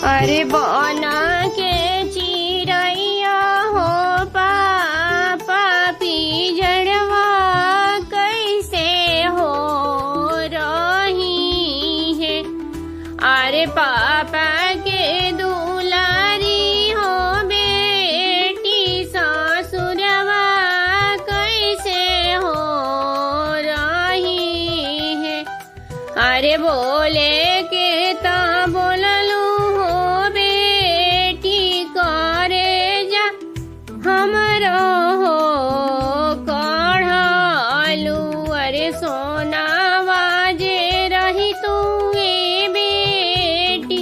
अरे बना के चिरैया हो पापा पिजड़वा कैसे हो रही है। अरे पापा के दुलारी हो बेटी ससुरवा कैसे हो रही है। अरे बोले के ता बोललू हो बेटी करे जा हमरो हो कढ़लू। अरे सोनावा जे रही तू ए बेटी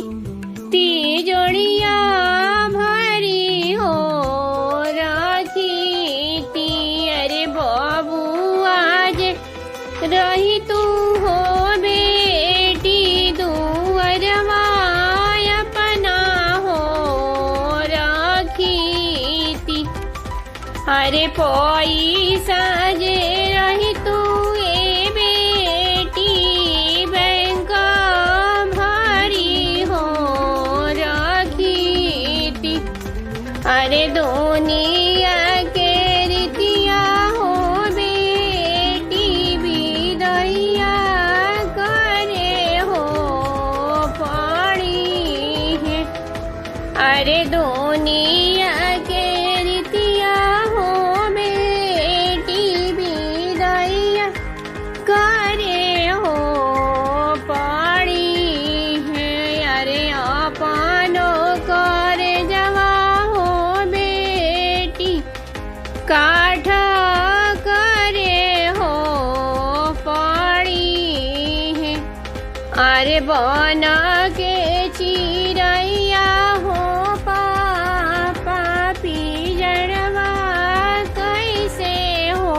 तिजोड़िया भरी हो रखी ती। अरे बबुआ जे रही तू हो बेटी दुअरवा अपना हो रखी ती। अरे पैसा जे रही तू ए बेटी बैंक भरी हो रखी ती। अरे दुनिया के रीतिया हो बेटी विदैया करे हो पड़ी है। अरे दुनिया के रीतिया हो बेटी विदैया करे हो पड़ी है। अरे अपनो करे जवा हो बेटी काठ करे हो पड़ी है। अरे बना के चिरैया हो पापा पिजड़वा कैसे हो